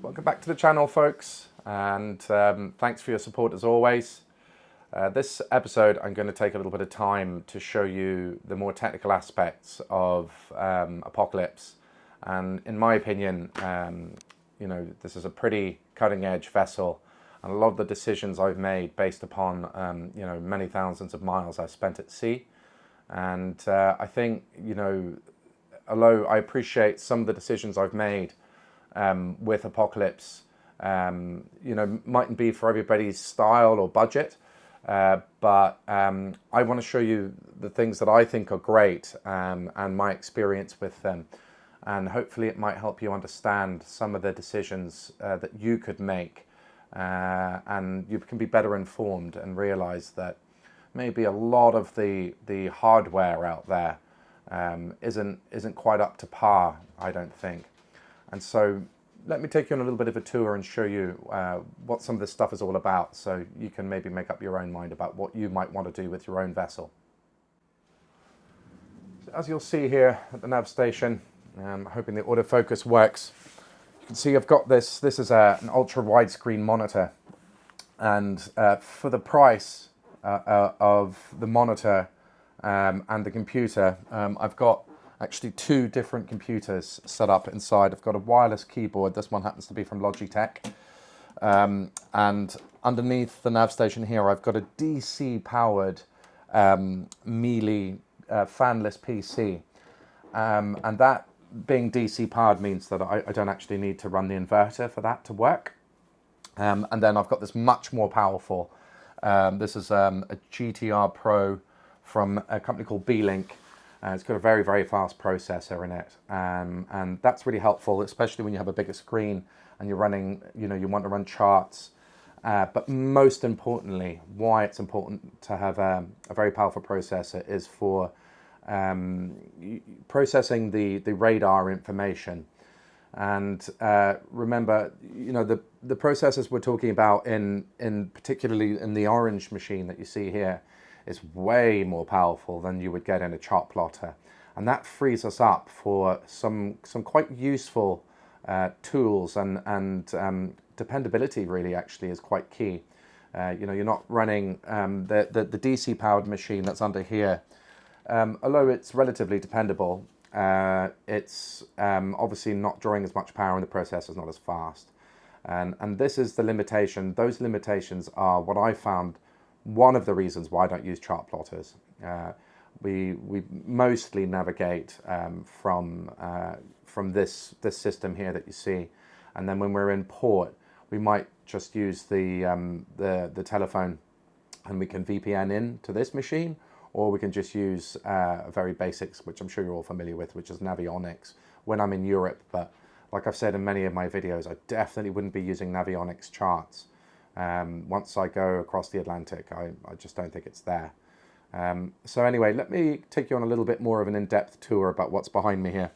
Welcome back to the channel, folks, and thanks for your support as always. This episode I'm going to take a little bit of time to show you the more technical aspects of Apocalypse, and in my opinion, this is a pretty cutting-edge vessel, and a lot of the decisions I've made based upon many thousands of miles I've spent at sea. And I think, although I appreciate some of the decisions I've made with Apocalypse, mightn't be for everybody's style or budget, but I want to show you the things that I think are great and my experience with them, and hopefully it might help you understand some of the decisions that you could make, and you can be better informed and realize that maybe a lot of the hardware out there isn't quite up to par, I don't think. And so let me take you on a little bit of a tour and show you what some of this stuff is all about, so you can maybe make up your own mind about what you might want to do with your own vessel. So as you'll see here at the nav station, hoping the autofocus works, you can see I've got this is an ultra widescreen monitor, and for the price of the monitor and the computer, I've got actually two different computers set up inside. I've got a wireless keyboard. This one happens to be from Logitech. And underneath the nav station here, I've got a DC powered Mealy fanless PC. And that being DC powered means that I don't actually need to run the inverter for that to work. And then I've got this much more powerful, this is a GTR Pro from a company called B-Link. It's got a very, very fast processor in it, and that's really helpful, especially when you have a bigger screen and you're running, you want to run charts. But most importantly, why it's important to have a very powerful processor is for processing the radar information. And remember, the processors we're talking about in particularly in the orange machine that you see here is way more powerful than you would get in a chart plotter, and that frees us up for some quite useful tools, and dependability really actually is quite key. You're not running the DC powered machine that's under here, although it's relatively dependable. It's obviously not drawing as much power, and the processor's not as fast, and this is the limitation. Those limitations are what I found one of the reasons why I don't use chart plotters. We mostly navigate from this system here that you see, and then when we're in port, we might just use the telephone, and we can VPN in to this machine, or we can just use very basics, which I'm sure you're all familiar with, which is Navionics when I'm in Europe. But like I've said in many of my videos, I definitely wouldn't be using Navionics charts. Once I go across the Atlantic, I just don't think it's there. So anyway, let me take you on a little bit more of an in-depth tour about what's behind me here.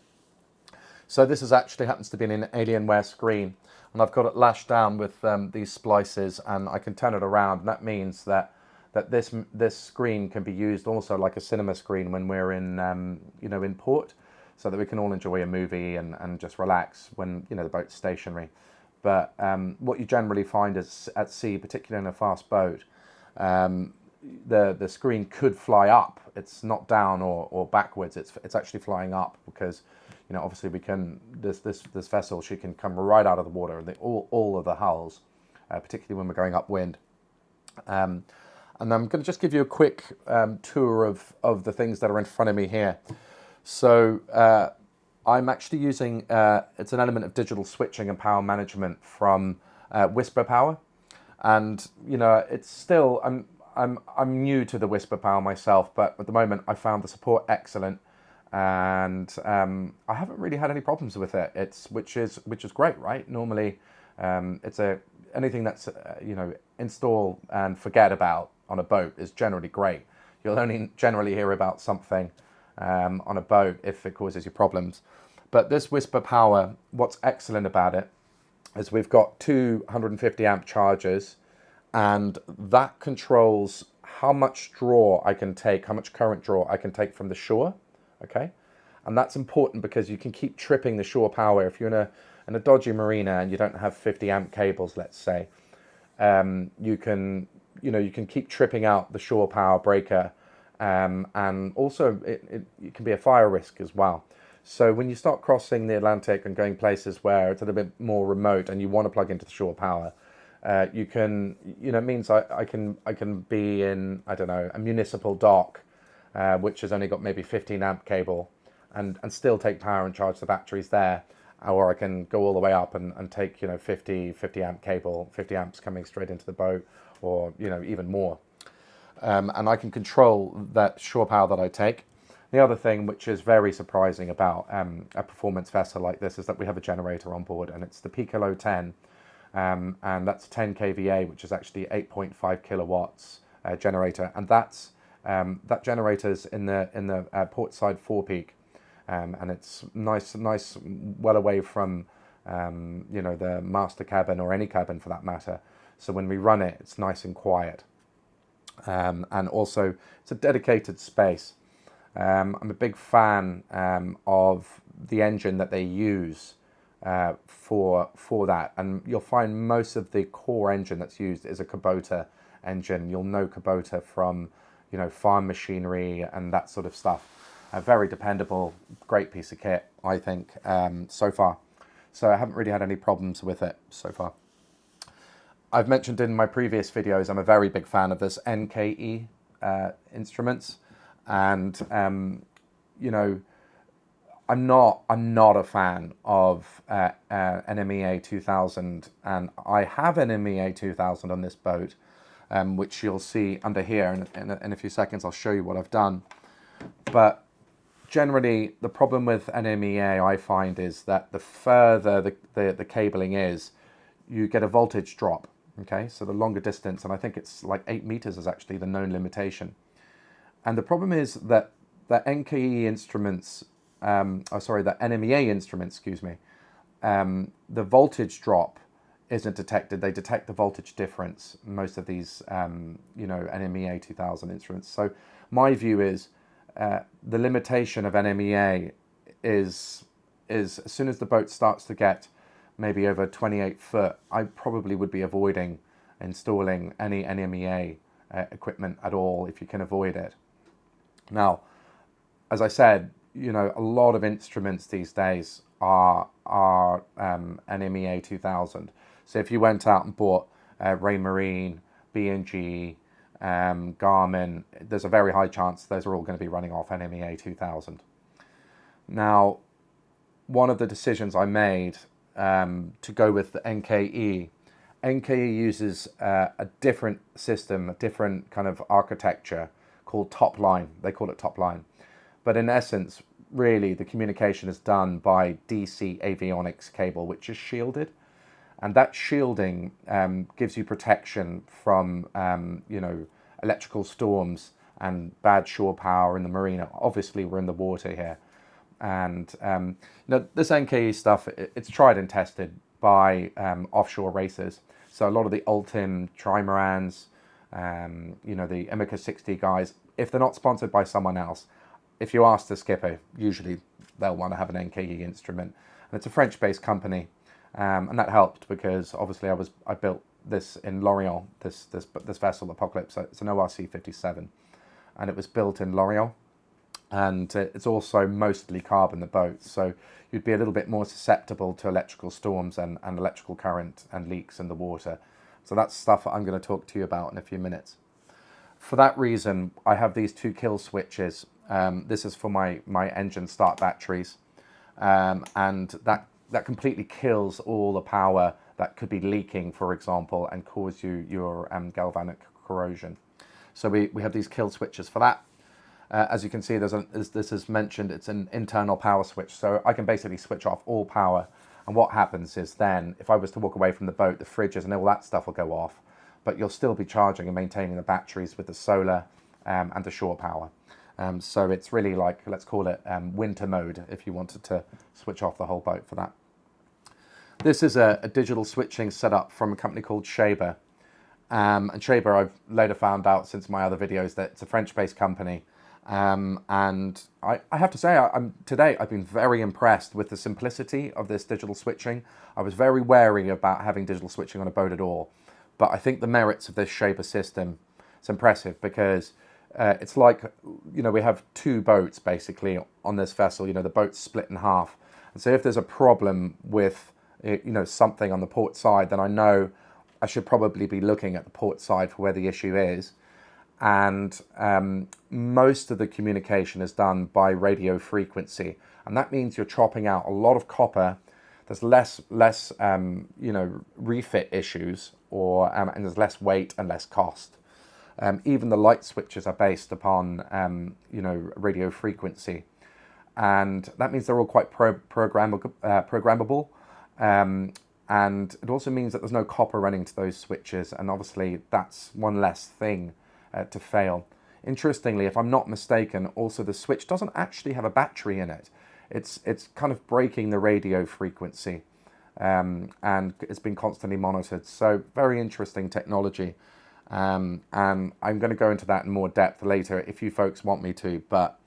So this is actually happens to be an Alienware screen, and I've got it lashed down with these splices, and I can turn it around, and that means that this screen can be used also like a cinema screen when we're in in port, so that we can all enjoy a movie and just relax when the boat's stationary. But what you generally find is at sea, particularly in a fast boat, the screen could fly up. It's not down or backwards. It's actually flying up because obviously we can this vessel, she can come right out of the water, all of the hulls, particularly when we're going upwind. And I'm going to just give you a quick tour of the things that are in front of me here. So I'm actually using, it's an element of digital switching and power management from Vesper Power, and it's still, I'm new to the Vesper Power myself, but at the moment I found the support excellent, and I haven't really had any problems with it. Which is great, right? Normally, it's anything that's install and forget about on a boat is generally great. You'll only generally hear about something on a boat if it causes you problems. But this Vesper Power, what's excellent about it is we've got two 150 amp chargers, and that controls how much draw I can take, how much current draw I can take from the shore, okay? And that's important because you can keep tripping the shore power. If you're in in a dodgy marina and you don't have 50 amp cables, let's say, you can keep tripping out the shore power breaker, and also it can be a fire risk as well. So when you start crossing the Atlantic and going places where it's a little bit more remote and you want to plug into the shore power, you can, it means I can be in, I don't know, a municipal dock, which has only got maybe 15 amp cable, and still take power and charge the batteries there. Or I can go all the way up and take, 50 amp cable, 50 amps coming straight into the boat, or, even more. And I can control that shore power that I take. The other thing which is very surprising about a performance vessel like this is that we have a generator on board, and it's the Piccolo 10, and that's 10 kVA, which is actually 8.5 kilowatts generator, and that generator's in the port side forepeak, and it's nice, well away from the master cabin or any cabin for that matter. So when we run it, it's nice and quiet, and also it's a dedicated space. I'm a big fan of the engine that they use for that, and you'll find most of the core engine that's used is a Kubota engine. You'll know Kubota from farm machinery and that sort of stuff. A very dependable, great piece of kit, I think, so far. So I haven't really had any problems with it so far. I've mentioned in my previous videos I'm a very big fan of this NKE instruments. And I'm not a fan of an MEA 2000, and I have an MEA 2000 on this boat, which you'll see under here. In a few seconds, I'll show you what I've done. But generally, the problem with an MEA, I find, is that the further the cabling is, you get a voltage drop. Okay, so the longer distance, and I think it's like 8 meters is actually the known limitation. And the problem is that the NKE instruments, the NMEA instruments, excuse me, the voltage drop isn't detected. They detect the voltage difference, most of these, NMEA 2000 instruments. So my view is the limitation of NMEA is as soon as the boat starts to get maybe over 28 foot, I probably would be avoiding installing any NMEA equipment at all if you can avoid it. Now, as I said, a lot of instruments these days are NMEA 2000. So if you went out and bought Raymarine, B&G, Garmin, there's a very high chance those are all going to be running off NMEA 2000. Now, one of the decisions I made to go with the NKE uses a different system, a different kind of architecture called top line. They call it top line. But in essence, really, the communication is done by DC avionics cable, which is shielded. And that shielding gives you protection from, electrical storms and bad shore power in the marina. Obviously, we're in the water here. And this NKE stuff, it's tried and tested by offshore racers. So a lot of the Ultim Trimorans, the Emica 60 guys, if they're not sponsored by someone else, if you ask the skipper, usually they'll want to have an NKE instrument. And it's a French-based company, and that helped because obviously I built this in Lorient, this vessel, Apocalypse. It's an ORC 57, and it was built in Lorient. And it's also mostly carbon, the boat, so you'd be a little bit more susceptible to electrical storms and electrical current and leaks in the water. So that's stuff I'm going to talk to you about in a few minutes. For that reason, I have these two kill switches. This is for my engine start batteries, and that completely kills all the power that could be leaking, for example, and cause you your galvanic corrosion. So we have these kill switches for that. As you can see, as this is mentioned, it's an internal power switch. So I can basically switch off all power. And what happens is then, if I was to walk away from the boat, the fridges and all that stuff will go off. But you'll still be charging and maintaining the batteries with the solar and the shore power. So it's really like, let's call it winter mode if you wanted to switch off the whole boat for that. This is a digital switching setup from a company called Shaber. And Shaber, I've later found out since my other videos that it's a French-based company. And I have to say, today I've been very impressed with the simplicity of this digital switching. I was very wary about having digital switching on a boat at all, but I think the merits of this shaper system, it's impressive because it's like, we have two boats basically on this vessel. The boat's split in half. And so if there's a problem with, something on the port side, then I know I should probably be looking at the port side for where the issue is. And most of the communication is done by radio frequency, and that means you're chopping out a lot of copper. There's less refit issues, and there's less weight and less cost. Even the light switches are based upon radio frequency, and that means they're all quite programmable. And it also means that there's no copper running to those switches, and obviously that's one less thing to fail. Interestingly, if I'm not mistaken, also the switch doesn't actually have a battery in it. It's kind of breaking the radio frequency, and it's been constantly monitored. So very interesting technology, and I'm going to go into that in more depth later if you folks want me to. But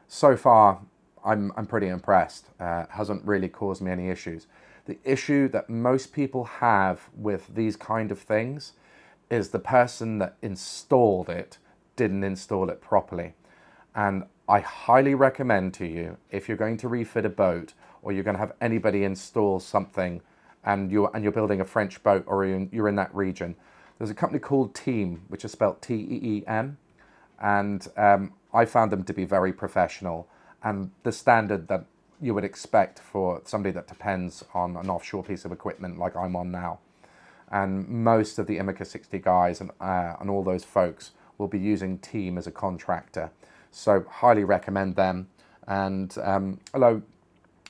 so far, I'm pretty impressed. Hasn't really caused me any issues. The issue that most people have with these kind of things is the person that installed it didn't install it properly. And I highly recommend to you, if you're going to refit a boat, or you're going to have anybody install something, and you're building a French boat, or you're in that region, there's a company called Team, which is spelled T-E-E-M, and I found them to be very professional and the standard that you would expect for somebody that depends on an offshore piece of equipment like I'm on now. And most of the Imica 60 guys and all those folks will be using Team as a contractor. So highly recommend them. And although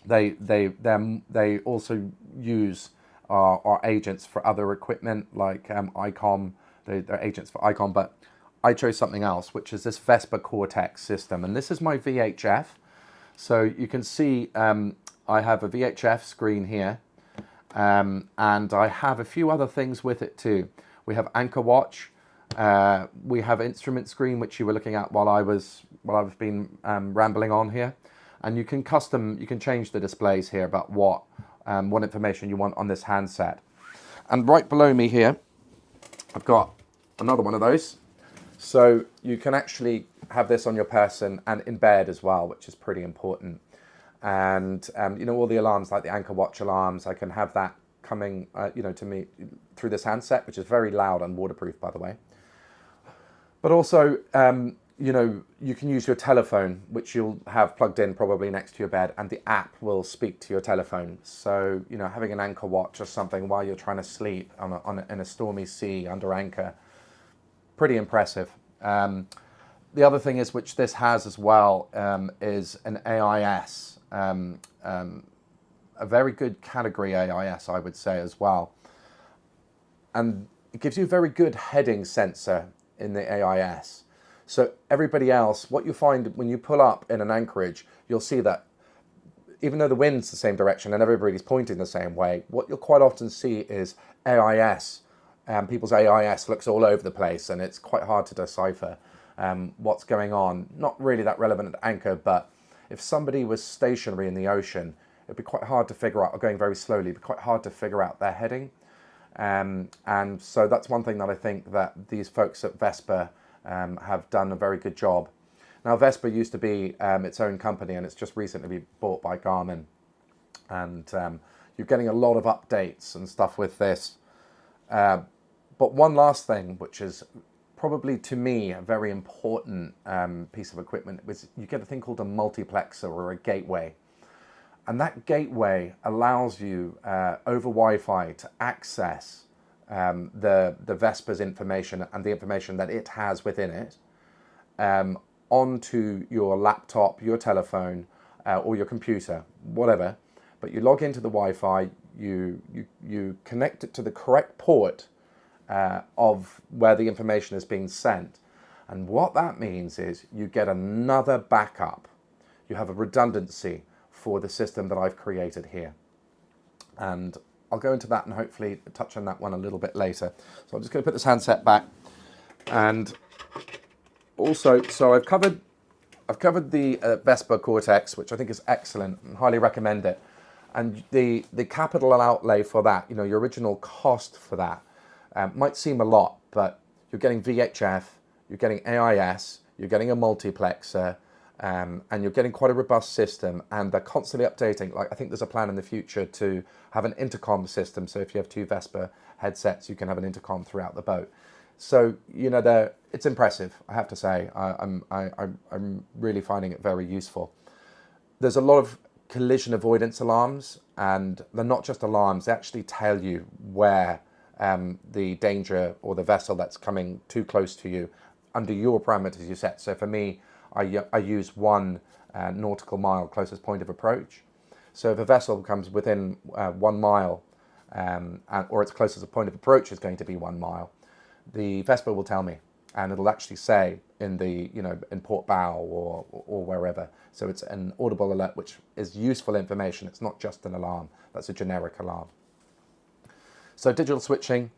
they also use our agents for other equipment like ICOM, they're agents for ICOM, but I chose something else, which is this Vesper Cortex system. And this is my VHF. So you can see I have a VHF screen here. And I have a few other things with it too. We have anchor watch, we have instrument screen, which you were looking at while I've been rambling on here, and you can change the displays here about what information you want on this handset. And right below me here, I've got another one of those, so you can actually have this on your person and in bed as well, which is pretty important. And all the alarms, like the anchor watch alarms, I can have that coming to me through this handset, which is very loud and waterproof, by the way. But also you can use your telephone, which you'll have plugged in probably next to your bed, and the app will speak to your telephone. So having an anchor watch or something while you're trying to sleep in a stormy sea under anchor, pretty impressive. The other thing is, which this has as well, is an AIS. A very good category AIS, I would say, as well. And it gives you a very good heading sensor in the AIS. So everybody else, what you find when you pull up in an anchorage, you'll see that even though the wind's the same direction and everybody's pointing the same way, what you'll quite often see is AIS. People's AIS looks all over the place, and it's quite hard to decipher what's going on. Not really that relevant at anchor, but if somebody was stationary in the ocean, it'd be quite hard to figure out, or going very slowly, it'd be quite hard to figure out their heading. And so that's one thing that I think that these folks at Vesper have done a very good job. Now, Vesper used to be its own company, and it's just recently been bought by Garmin. And you're getting a lot of updates and stuff with this. But one last thing, which is probably to me a very important piece of equipment, was you get a thing called a multiplexer or a gateway. And that gateway allows you over Wi-Fi to access the Vesper's information and the information that it has within it onto your laptop, your telephone, or your computer, whatever. But you log into the Wi-Fi, you connect it to the correct port of where the information is being sent. And what that means is you get another backup. You have a redundancy for the system that I've created here. And I'll go into that and hopefully touch on that one a little bit later. So I'm just going to put this handset back. And also, so I've covered I've covered the Vesper Cortex, which I think is excellent and highly recommend it. And the capital outlay for that, your original cost for that might seem a lot, but you're getting VHF, you're getting AIS, you're getting a multiplexer, and you're getting quite a robust system, and they're constantly updating. Like, I think there's a plan in the future to have an intercom system, so if you have two Vesper headsets, you can have an intercom throughout the boat. So, it's impressive, I have to say. I'm really finding it very useful. There's a lot of collision avoidance alarms, and they're not just alarms, they actually tell you where the danger or the vessel that's coming too close to you under your parameters you set. So for me, I use 1 nautical mile closest point of approach. So if a vessel comes within 1 mile, or its closest point of approach is going to be 1 mile, the Vesper will tell me, and it'll actually say in the in port bow or wherever. So it's an audible alert, which is useful information. It's not just an alarm. That's a generic alarm. So digital switching,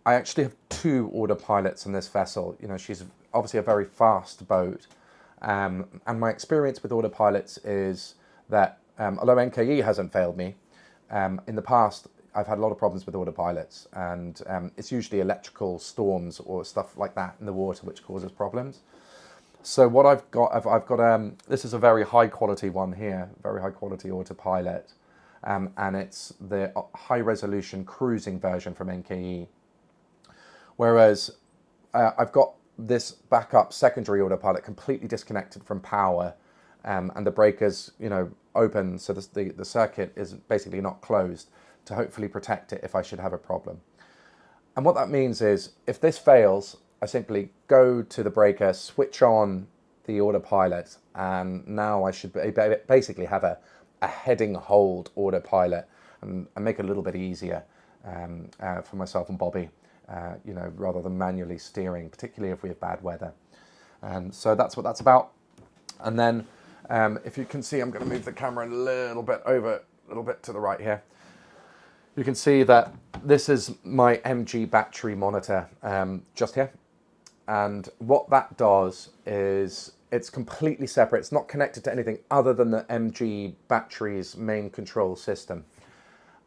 I actually have 2 autopilots in this vessel. She's obviously a very fast boat, and my experience with autopilots is that although NKE hasn't failed me, in the past I've had a lot of problems with autopilots, and it's usually electrical storms or stuff like that in the water which causes problems. So what I've got this is a very high quality one here, very high quality autopilot, and it's the high resolution cruising version from NKE. Whereas I've got this backup secondary autopilot completely disconnected from power, and the breakers, open, so the circuit is basically not closed, to hopefully protect it if I should have a problem. And what that means is, if this fails, I simply go to the breaker, switch on the autopilot, and now I should basically have a heading hold autopilot, and make it a little bit easier for myself and Bobby, rather than manually steering, particularly if we have bad weather. So that's what that's about. And then if you can see, I'm going to move the camera a little bit to the right here. You can see that this is my MG battery monitor just here. And what that does is it's completely separate. It's not connected to anything other than the MG battery's main control system.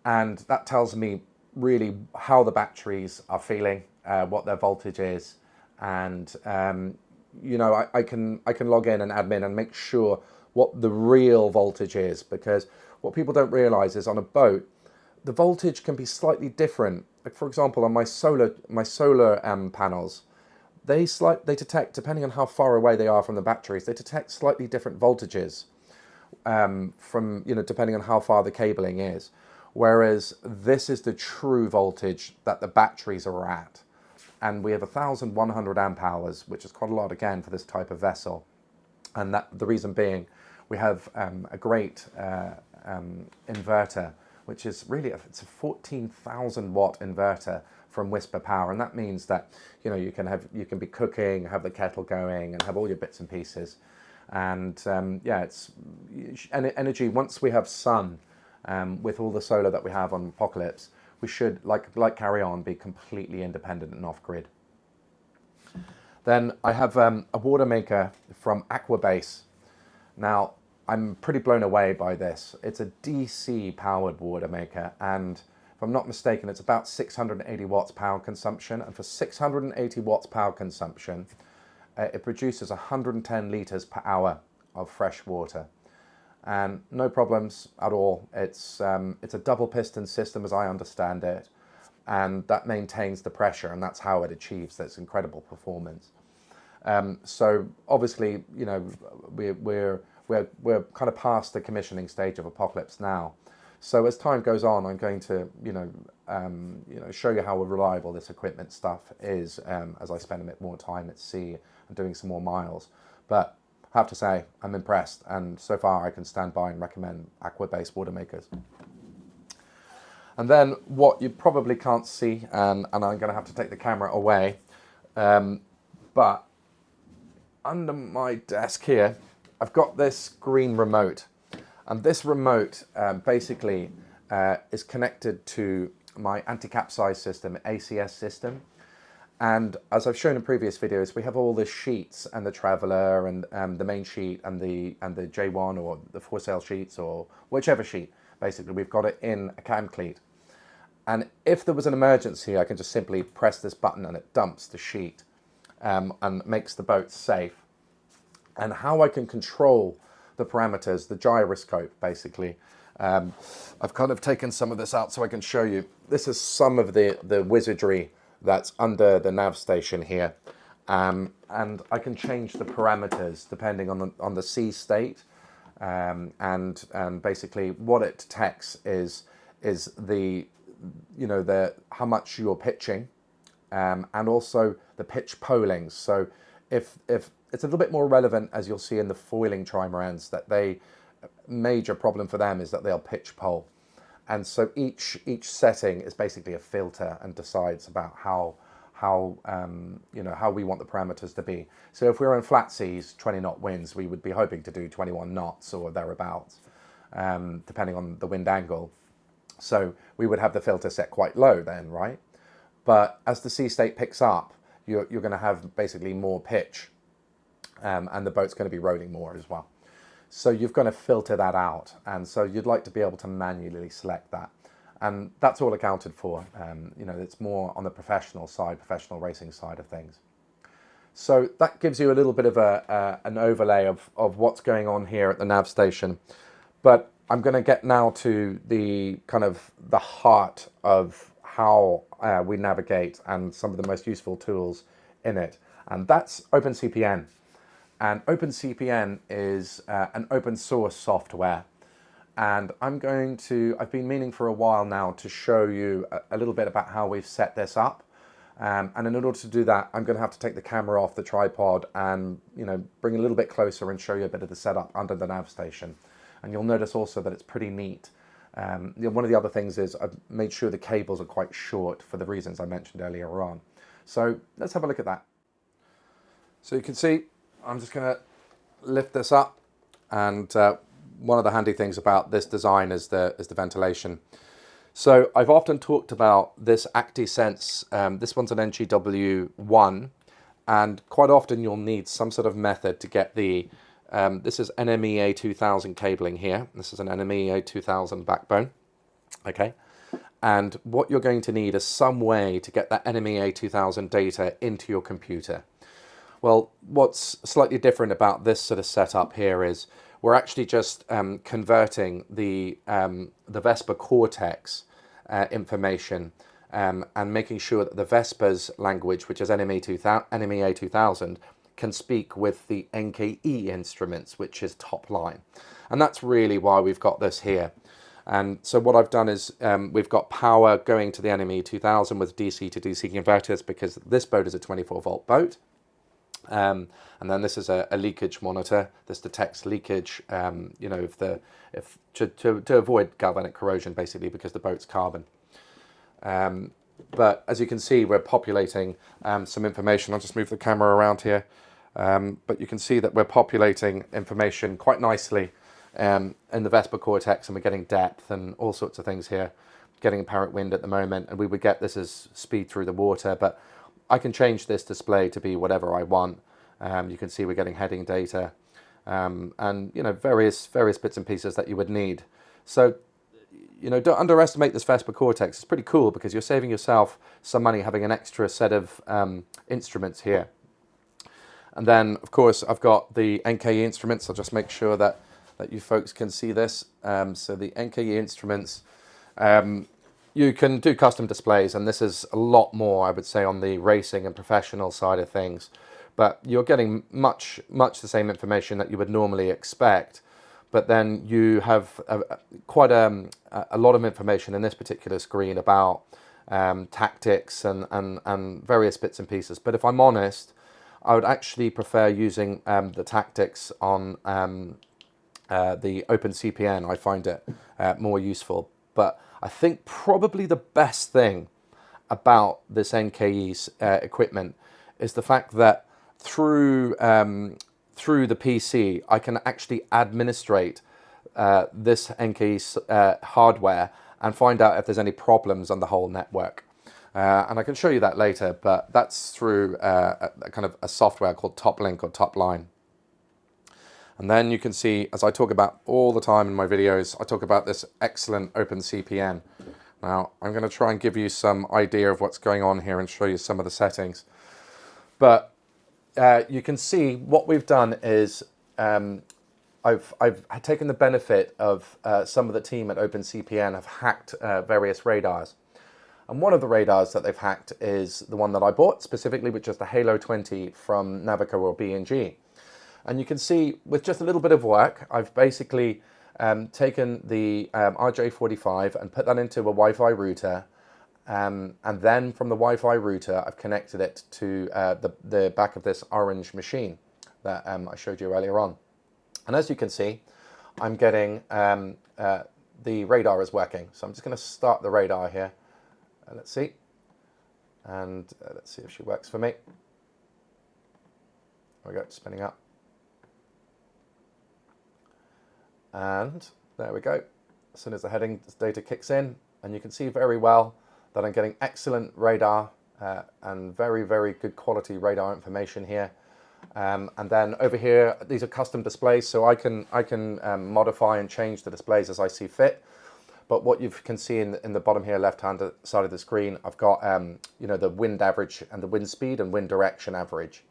And that tells me really how the batteries are feeling, what their voltage is. And, I can log in and admin and make sure what the real voltage is, because what people don't realize is on a boat, the voltage can be slightly different. Like, for example, on my solar panels, they detect, depending on how far away they are from the batteries, they detect slightly different voltages from, depending on how far the cabling is. Whereas this is the true voltage that the batteries are at. And we have 1,100 amp hours, which is quite a lot again for this type of vessel. And that the reason being, we have a great inverter, which is really it's a 14,000 watt inverter from Whisper Power, and that means that you can be cooking, have the kettle going, and have all your bits and pieces. And it's energy. Once we have sun, with all the solar that we have on Apocalypse, we should, like Carry On, be completely independent and off grid. Then I have a water maker from Aquabase. Now, I'm pretty blown away by this. It's a DC powered water maker, and if I'm not mistaken, it's about 680 watts power consumption. And for 680 watts power consumption, it produces 110 litres per hour of fresh water. And no problems at all. It's a double piston system as I understand it, and that maintains the pressure, and that's how it achieves this incredible performance. So obviously, we're kind of past the commissioning stage of Apocalypse now. So as time goes on, I'm going to show you how reliable this equipment stuff is as I spend a bit more time at sea and doing some more miles. But I have to say, I'm impressed, and so far I can stand by and recommend Aquabase water makers. And then what you probably can't see, and I'm going to have to take the camera away, but under my desk here, I've got this green remote, and this remote basically is connected to my Anticapsize system, ACS system, And as I've shown in previous videos, we have all the sheets and the Traveller and the main sheet and the J1 or the for sale sheets or whichever sheet. Basically, we've got it in a cam cleat. And if there was an emergency, I can just simply press this button and it dumps the sheet and makes the boat safe. And how I can control the parameters, the gyroscope, basically. I've kind of taken some of this out so I can show you. This is some of the wizardry that's under the nav station here. And I can change the parameters depending on the sea state. And basically what it detects is the how much you're pitching, and also the pitch polings. So if it's a little bit more relevant, as you'll see in the foiling trimarans, that major problem for them is that they'll pitch pole. And so each setting is basically a filter and decides about how we want the parameters to be. So if we were in flat seas, 20 knot winds, we would be hoping to do 21 knots or thereabouts, depending on the wind angle. So we would have the filter set quite low then, right? But as the sea state picks up, you're going to have basically more pitch, and the boat's going to be rolling more as well. So you've got to filter that out, and so you'd like to be able to manually select that, and that's all accounted for. It's more on the professional side, professional racing side of things. So that gives you a little bit of an overlay of what's going on here at the nav station. But I'm going to get now to the kind of the heart of how we navigate and some of the most useful tools in it, and that's OpenCPN. And OpenCPN is an open source software, and I've been meaning for a while now to show you a little bit about how we've set this up. And in order to do that, I'm going to have to take the camera off the tripod and bring a little bit closer and show you a bit of the setup under the nav station. And you'll notice also that it's pretty neat. One of the other things is I've made sure the cables are quite short for the reasons I mentioned earlier on. So let's have a look at that. So you can see I'm just going to lift this up, and one of the handy things about this design is the ventilation. So I've often talked about this ActiSense. This one's an NGW1, and quite often you'll need some sort of method to get the this is NMEA 2000 cabling here. This is an NMEA 2000 backbone. Okay, and what you're going to need is some way to get that NMEA 2000 data into your computer. Well, what's slightly different about this sort of setup here is we're actually just converting the Vesper Cortex information and making sure that the Vesper's language, which is NMEA 2000, can speak with the NKE instruments, which is top line. And that's really why we've got this here. And so what I've done is we've got power going to the NMEA 2000 with DC to DC converters, because this boat is a 24-volt boat. And then this is a leakage monitor. This detects leakage, to avoid galvanic corrosion, basically, because the boat's carbon. But as you can see, we're populating some information. I'll just move the camera around here. But you can see that we're populating information quite nicely in the Vesper Cortex, and we're getting depth and all sorts of things here. Getting apparent wind at the moment, and we would get this as speed through the water, but I can change this display to be whatever I want. You can see we're getting heading data, and various bits and pieces that you would need. So don't underestimate this Vesper Cortex. It's pretty cool because you're saving yourself some money having an extra set of instruments here. And then of course I've got the NKE instruments. I'll just make sure that you folks can see this. So the NKE instruments, you can do custom displays, and this is a lot more, I would say, on the racing and professional side of things. But you're getting much the same information that you would normally expect. But then you have quite a lot of information in this particular screen about tactics and various bits and pieces. But if I'm honest, I would actually prefer using the tactics on the OpenCPN. I find it more useful. But I think probably the best thing about this NKE's equipment is the fact that through the PC, I can actually administrate this NKE's hardware and find out if there's any problems on the whole network. And I can show you that later, but that's through a kind of a software called Toplink or Topline. And then you can see, as I talk about all the time in my videos, I talk about this excellent OpenCPN. Now, I'm going to try and give you some idea of what's going on here and show you some of the settings. But you can see what we've done is I've taken the benefit of some of the team at OpenCPN have hacked various radars. And one of the radars that they've hacked is the one that I bought specifically, which is the Halo 20 from Navico or B&G. And you can see with just a little bit of work, I've basically taken the RJ45 and put that into a Wi-Fi router. And then from the Wi-Fi router, I've connected it to the back of this orange machine that I showed you earlier on. And as you can see, I'm getting the radar is working. So I'm just going to start the radar here. Let's see. And let's see if she works for me. There we go, spinning up. And there we go. As soon as the heading data kicks in, and you can see very well that I'm getting excellent radar and very, very good quality radar information here. And then over here, these are custom displays, so I can modify and change the displays as I see fit. But what you can see in the bottom here, left-hand side of the screen, I've got you know, the wind average and the wind speed and wind direction average.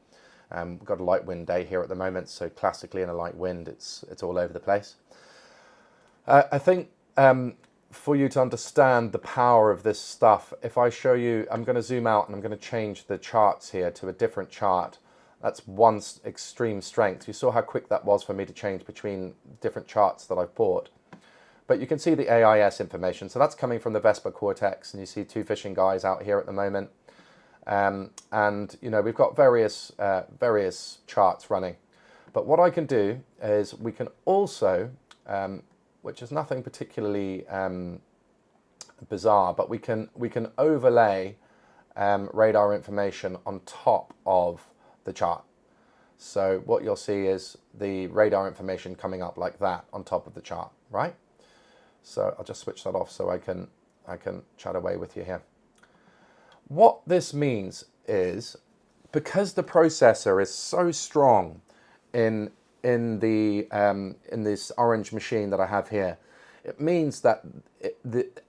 We've got a light wind day here at the moment, so classically in a light wind, it's all over the place. I think for you to understand the power of this stuff, if I show you, I'm going to zoom out and I'm going to change the charts here to a different chart. That's one extreme strength. You saw how quick that was for me to change between different charts that I've bought. But you can see the AIS information. So that's coming from the Vesper Cortex, and you see two fishing guys out here at the moment. And you know, we've got various charts running. But what I can do is we can also, which is nothing particularly bizarre, but we can overlay radar information on top of the chart. So what you'll see is the radar information coming up like that on top of the chart, right? So I'll just switch that off so I can chat away with you here. What this means is, because the processor is so strong in this orange machine that I have here, it means that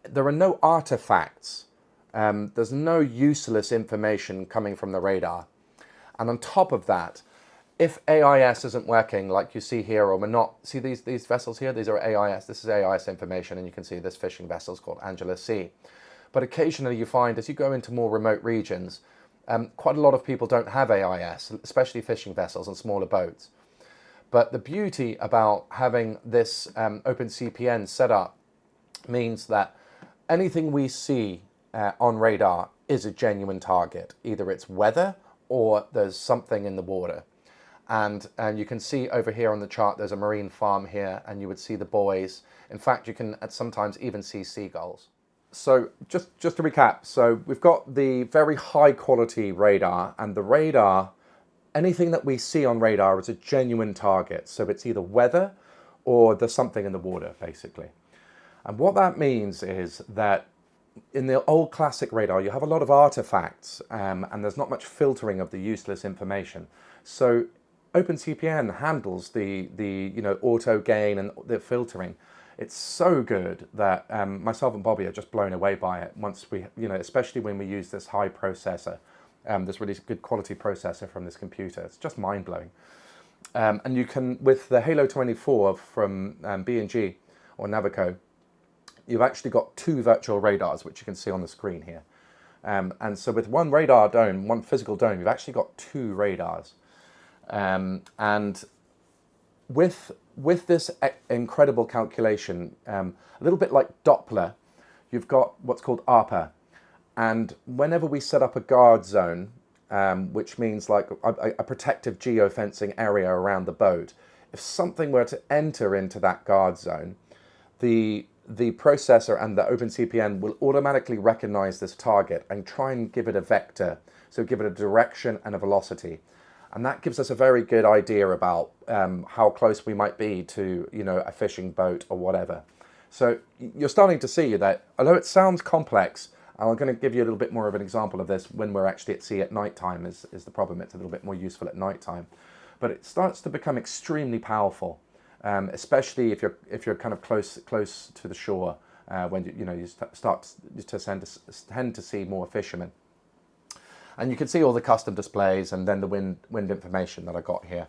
there are no artifacts. There's no useless information coming from the radar. And on top of that, if AIS isn't working like you see here, or we're not, see these vessels here, these are AIS, this is AIS information, and you can see this fishing vessel is called Angela C. But occasionally you find, as you go into more remote regions, quite a lot of people don't have AIS, especially fishing vessels and smaller boats. But the beauty about having this OpenCPN set up means that anything we see on radar is a genuine target. Either it's weather or there's something in the water. And you can see over here on the chart, there's a marine farm here, and you would see the buoys. In fact, you can sometimes even see seagulls. So just to recap, so we've got the very high quality radar, and the radar, anything that we see on radar is a genuine target. So it's either weather or there's something in the water, basically. And what that means is that in the old classic radar, you have a lot of artifacts, and there's not much filtering of the useless information. So OpenCPN handles the you know, auto gain and the filtering. It's so good that myself and Bobby are just blown away by it. Once we, you know, especially when we use this high processor, this really good quality processor from this computer. It's just mind blowing. And you can, with the Halo 24 from B&G or Navico, you've actually got two virtual radars, which you can see on the screen here. And so with one radar dome, one physical dome, you've actually got two radars. And with this incredible calculation, a little bit like Doppler, you've got what's called ARPA. And whenever we set up a guard zone, which means like a protective geofencing area around the boat, if something were to enter into that guard zone, the processor and the OpenCPN will automatically recognize this target and try and give it a vector, so give it a direction and a velocity. And that gives us a very good idea about how close we might be to, you know, a fishing boat or whatever. So you're starting to see that although it sounds complex And I'm going to give you a little bit more of an example of this when we're actually at sea at night time is the problem. It's a little bit more useful at night time. But it starts to become extremely powerful, especially if you're kind of close to the shore, when you tend to see more fishermen. And you can see all the custom displays and then the wind information that I got here.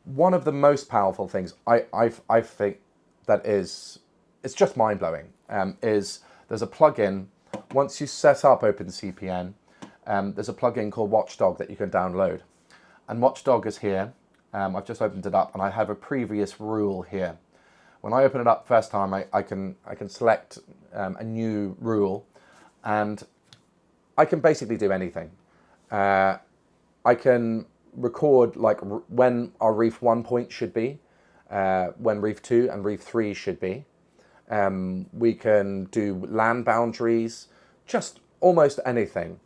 One of the most powerful things I think that is, it's just mind-blowing, is there's a plugin. Once you set up OpenCPN, there's a plugin called Watchdog that you can download. And Watchdog is here. I've just opened it up and I have a previous rule here. When I open it up first time, I can select a new rule, and I can basically do anything. I can record like when our reef 1 point should be, when reef 2 and reef 3 should be. We can do land boundaries, just almost anything.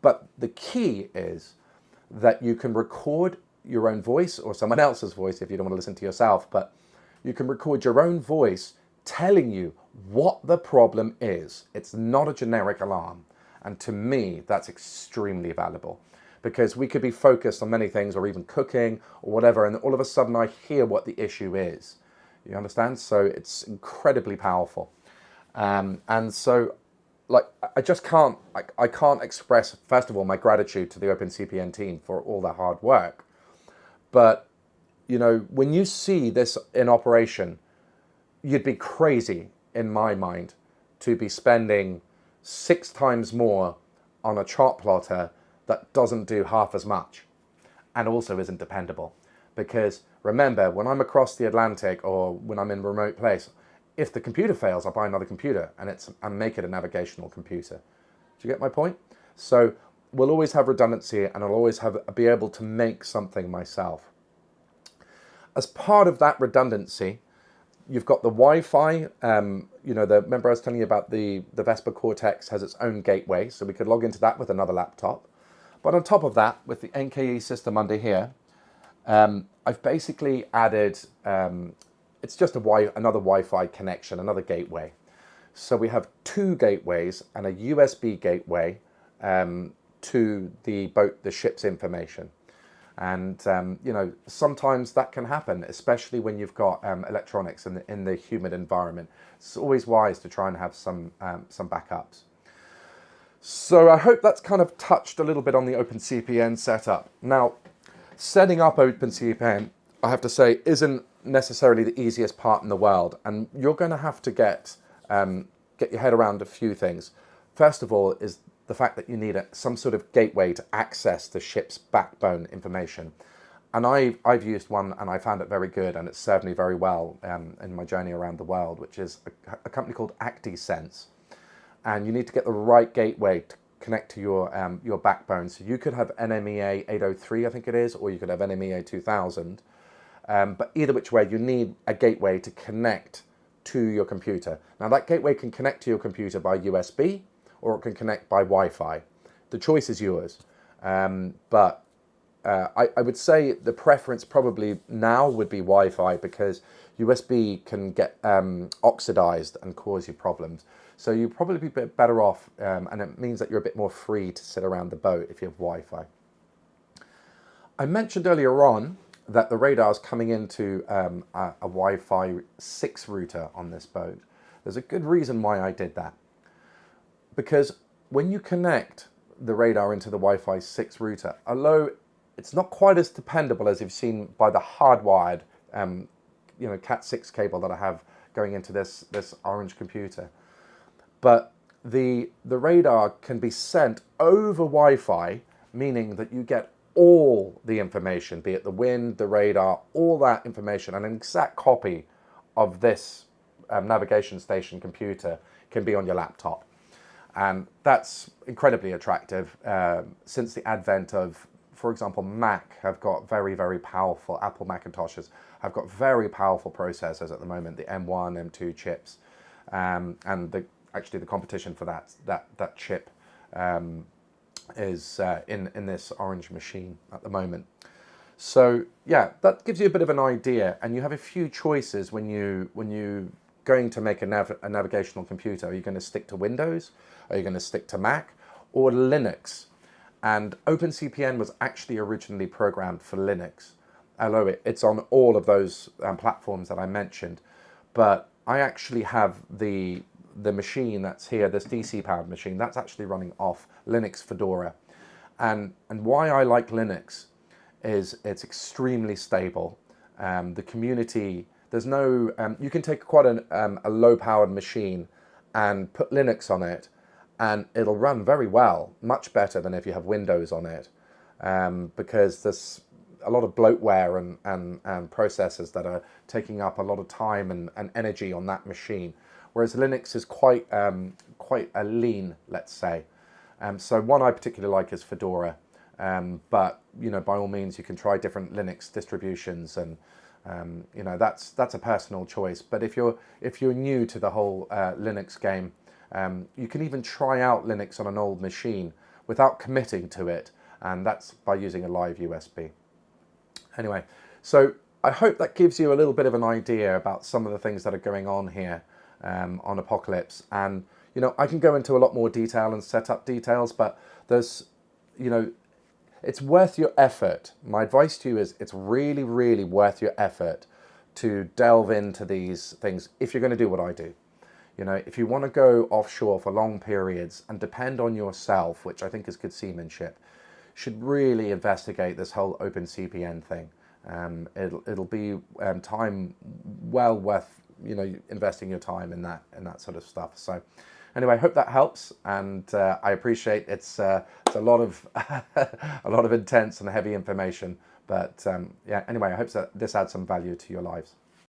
But the key is that you can record your own voice or someone else's voice if you don't want to listen to yourself, but you can record your own voice telling you what the problem is. It's not a generic alarm. And to me, that's extremely valuable, because we could be focused on many things or even cooking or whatever, and all of a sudden I hear what the issue is. You understand? So it's incredibly powerful. And so like I just can't, I can't express, first of all, my gratitude to the OpenCPN team for all their hard work. But, you know, when you see this in operation, you'd be crazy, in my mind, to be spending 6 times more on a chart plotter that doesn't do half as much and also isn't dependable. Because remember, when I'm across the Atlantic or when I'm in a remote place, if the computer fails, I'll buy another computer and make it a navigational computer. Do you get my point? So we'll always have redundancy, and I'll always be able to make something myself. As part of that redundancy, you've got the Wi-Fi. Remember I was telling you about the Vesper Cortex has its own gateway, so we could log into that with another laptop. But on top of that, with the NKE system under here, I've basically added, it's just another Wi-Fi connection, another gateway. So we have 2 gateways and a USB gateway to the ship's information. And sometimes that can happen, especially when you've got electronics in the humid environment. It's always wise to try and have some backups. So I hope that's kind of touched a little bit on the OpenCPN setup. Now, setting up OpenCPN, I have to say, isn't necessarily the easiest part in the world, and you're going to have to get your head around a few things. First of all is the fact that you need some sort of gateway to access the ship's backbone information. And I've used one and I found it very good, and it's served me very well in my journey around the world, which is a company called ActiSense. And you need to get the right gateway to connect to your backbone. So you could have NMEA 803, I think it is, or you could have NMEA 2000. But either which way, you need a gateway to connect to your computer. Now that gateway can connect to your computer by USB, or it can connect by Wi-Fi. The choice is yours. But I would say the preference probably now would be Wi-Fi, because USB can get oxidized and cause you problems. So you'd probably be a bit better off, and it means that you're a bit more free to sit around the boat if you have Wi-Fi. I mentioned earlier on that the radar is coming into a Wi-Fi 6 router on this boat. There's a good reason why I did that. Because when you connect the radar into the Wi-Fi 6 router, although it's not quite as dependable as you've seen by the hardwired Cat 6 cable that I have going into this orange computer, but the radar can be sent over Wi-Fi, meaning that you get all the information, be it the wind, the radar, all that information, and an exact copy of this navigation station computer can be on your laptop. And that's incredibly attractive since the advent of, for example, Mac have got very, very powerful, Apple Macintoshes have got very powerful processors at the moment, the M1, M2 chips, and actually the competition for that chip is in this orange machine at the moment. So yeah, that gives you a bit of an idea, and you have a few choices when you going to make a navigational computer, are you going to stick to Windows? Are you going to stick to Mac or Linux? And OpenCPN was actually originally programmed for Linux, although it's on all of those platforms that I mentioned. But I actually have the machine that's here, this DC powered machine, that's actually running off Linux Fedora. And why I like Linux is it's extremely stable. The community, there's no, you can take quite a low-powered machine and put Linux on it, and it'll run very well, much better than if you have Windows on it, because there's a lot of bloatware and processors that are taking up a lot of time and energy on that machine, whereas Linux is quite a lean, let's say. So one I particularly like is Fedora. But by all means, you can try different Linux distributions, and that's a personal choice. But if you're new to the whole Linux game, you can even try out Linux on an old machine without committing to it, and that's by using a live USB. Anyway, so I hope that gives you a little bit of an idea about some of the things that are going on here on Apocalypse. And I can go into a lot more detail and setup details, but there's it's worth your effort. My advice to you is it's really, really worth your effort to delve into these things if you're going to do what I do. If you want to go offshore for long periods and depend on yourself, which I think is good seamanship, you should really investigate this whole OpenCPN thing. It'll be time well worth investing your time in that sort of stuff. So anyway, I hope that helps, and I appreciate it's a lot of a lot of intense and heavy information. But yeah, anyway, I hope that this adds some value to your lives.